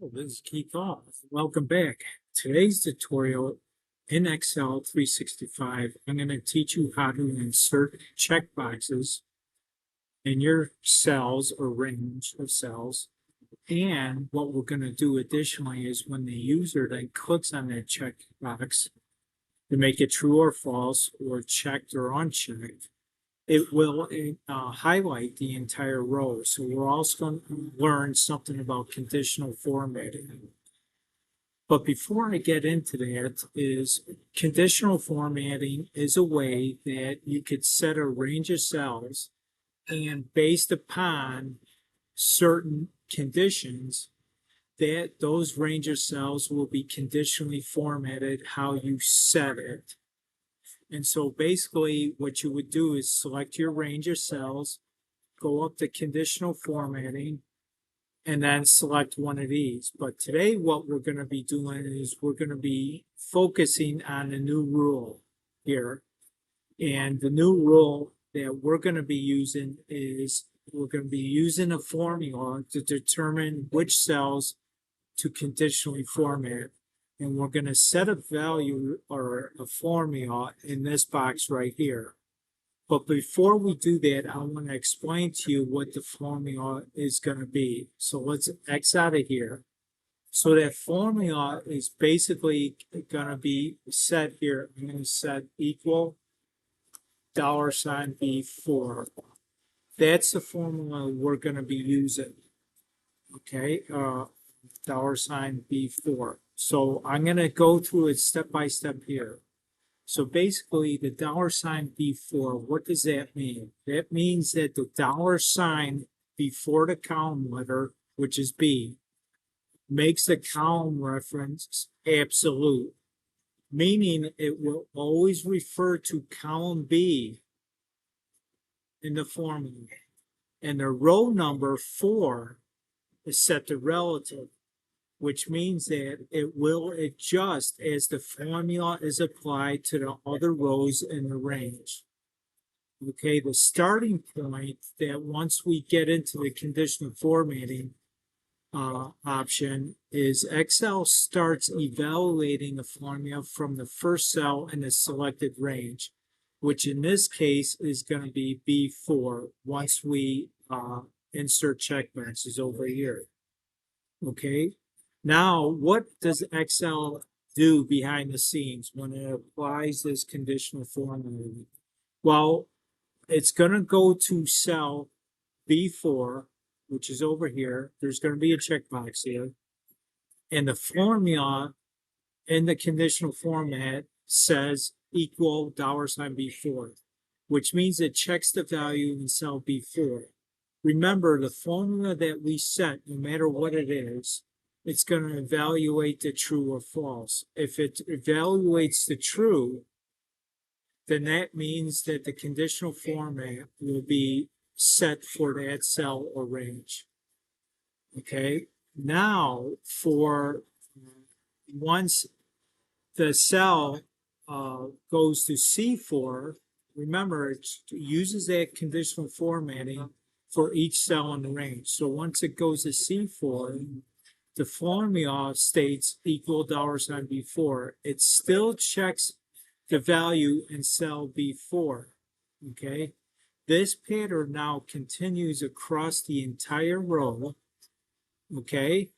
Oh, this is Keith Hall. Welcome back. Today's tutorial in Excel 365, I'm going to teach you how to insert checkboxes in your cells or range of cells. And what we're going to do additionally is when the user then clicks on that checkbox to make it true or false or checked or unchecked, it will highlight the entire row. So we're also going to learn something about conditional formatting. But before I get into that, is conditional formatting is a way that you could set a range of cells and based upon certain conditions, that those range of cells will be conditionally formatted how you set it. And so basically what you would do is select your range of cells, go up to conditional formatting, and then select one of these. But today what we're going to be doing is we're going to be focusing on a new rule here. And the new rule that we're going to be using is we're going to be using a formula to determine which cells to conditionally format. And we're going to set a value or a formula in this box right here. But before we do that, I want to explain to you what the formula is going to be. So let's X out of here. So that formula is basically going to be set here. I'm going to set equal $B4. That's the formula we're going to be using. Okay, $B4. So I'm going to go through it step by step here. So basically the $B4, what does that mean? That means that the $ before the column letter, which is B, makes the column reference absolute, meaning it will always refer to column B in the formula. And the row number 4 is set to relative, which means that it will adjust as the formula is applied to the other rows in the range. Okay, the starting point that once we get into the conditional formatting option is Excel starts evaluating the formula from the first cell in the selected range, which in this case is going to be B4 once we insert checkboxes over here. Okay, now, what does Excel do behind the scenes when it applies this conditional formatting? Well, it's going to go to cell B4, which is over here. There's going to be a checkbox here. And the formula in the conditional format says equal $B4, which means it checks the value in cell B4. Remember, the formula that we set, no matter what it is, it's going to evaluate the true or false. If it evaluates the true, then that means that the conditional format will be set for that cell or range. Okay, now for once the cell goes to C4, remember it uses that conditional formatting for each cell in the range. So once it goes to C4, the formula states equal $B4. It still checks the value in cell B4. Okay, this pattern now continues across the entire row. Okay,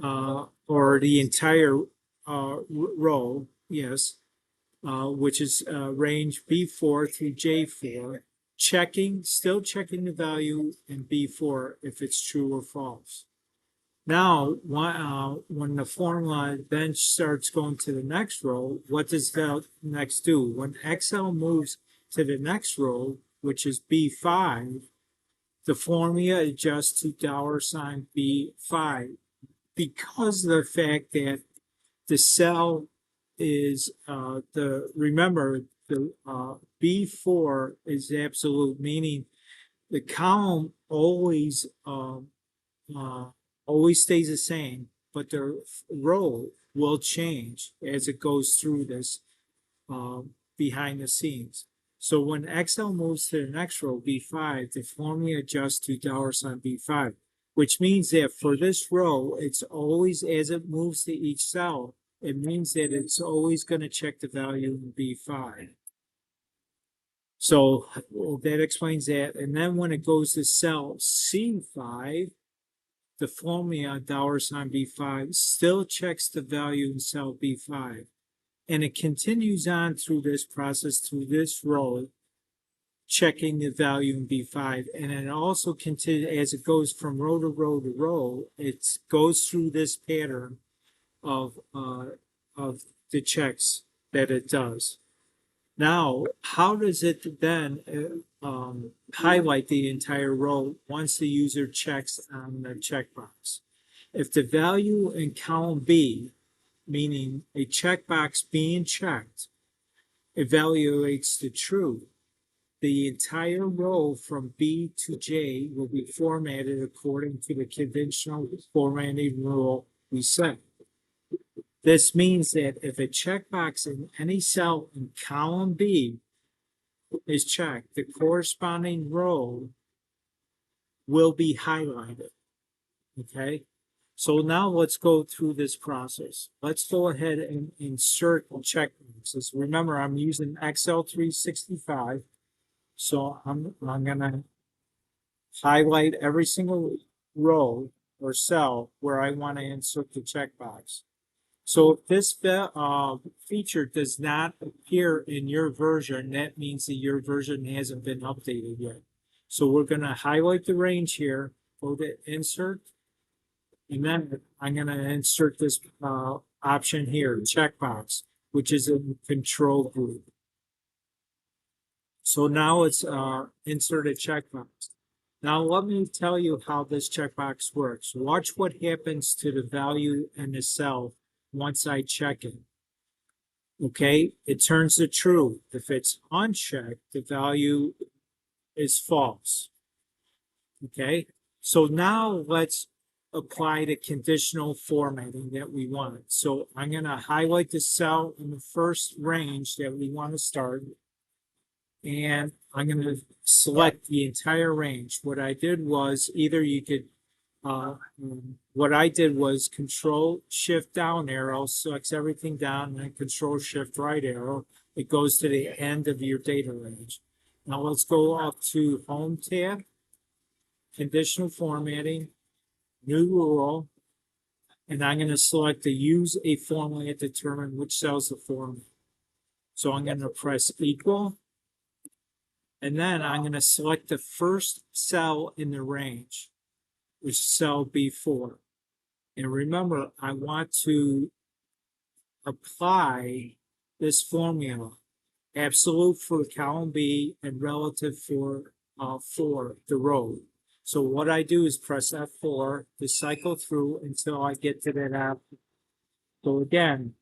or the entire row, yes, which is range B4 through J4, still checking the value in B4 if it's true or false. Now, when the formula then starts going to the next row, what does that next do? When Excel moves to the next row, which is B5, the formula adjusts to $B5 because of the fact that the cell is remember the B4 is absolute, meaning the column always stays the same, but the row will change as it goes through this behind the scenes. So when Excel moves to the next row, B5, the formula adjusts to $B5. which means that for this row, it's always, as it moves to each cell, it means that it's always going to check the value in B5. So that explains that. And then when it goes to cell C5, the formula $B5 still checks the value in cell B5. And it continues on through this process, through this row, checking the value in B5. And it also continues, as it goes from row to row to row, it goes through this pattern of the checks that it does. Now, how does it then highlight the entire row once the user checks on the checkbox? If the value in column B, meaning a checkbox being checked, evaluates to true, the entire row from B to J will be formatted according to the conventional formatting rule we set. This means that if a checkbox in any cell in column B is checked, the corresponding row will be highlighted. Okay, so now let's go through this process. Let's go ahead and insert checkboxes. Remember, I'm using Excel 365, so I'm gonna highlight every single row or cell where I want to insert the checkbox. So if this feature does not appear in your version, that means that your version hasn't been updated yet. So we're going to highlight the range here, go to insert, and then I'm going to insert this option here, checkbox, which is in control group. So now it's inserted checkbox. Now let me tell you how this checkbox works. Watch what happens to the value in the cell once I check it. Okay, it turns to true. If it's unchecked, the value is false. Okay, so now let's apply the conditional formatting that we want. So I'm going to highlight the cell in the first range that we want to start, and I'm going to select the entire range. What I did was either you could what I did was Control Shift down arrow selects everything down, and then Control Shift right arrow. It goes to the end of your data range. Now let's go up to Home tab, Conditional Formatting, New Rule, and I'm going to select the Use a Formula to determine which cells to format. So I'm going to press equal, and then I'm going to select the first cell in the range, which is cell B4. And remember, I want to apply this formula, absolute for column B and relative for the row. So what I do is press F4 to cycle through until I get to that option. So again,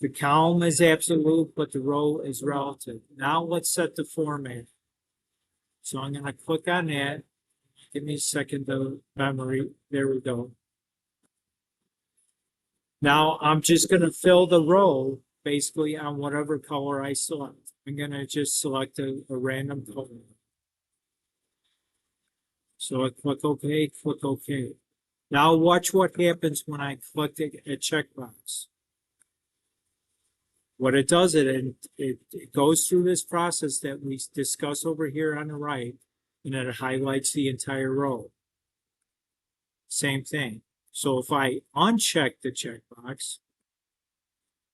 the column is absolute, but the row is relative. Now let's set the format. So I'm going to click on that. Give me a second of memory. There we go. Now I'm just going to fill the row basically on whatever color I select. I'm going to just select a random color. So I click OK, click OK. Now watch what happens when I click a checkbox. What it does, it goes through this process that we discuss over here on the right, and it highlights the entire row. Same thing. So if I uncheck the checkbox,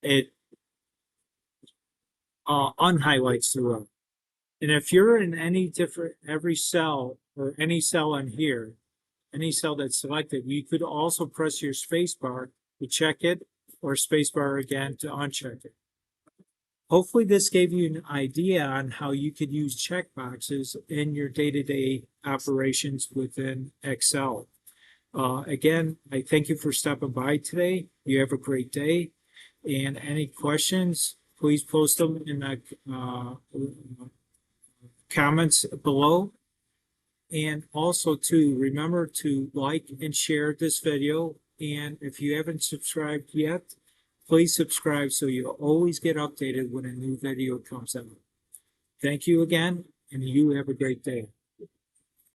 it unhighlights the row. And if you're in every cell or any cell in here, any cell that's selected, you could also press your space bar to check it or space bar again to uncheck it. Hopefully this gave you an idea on how you could use checkboxes in your day-to-day operations within Excel. Again, I thank you for stopping by today. You have a great day. And any questions, please post them in the comments below. And also to remember to like and share this video. And if you haven't subscribed yet, please subscribe so you'll always get updated when a new video comes out. Thank you again, and you have a great day.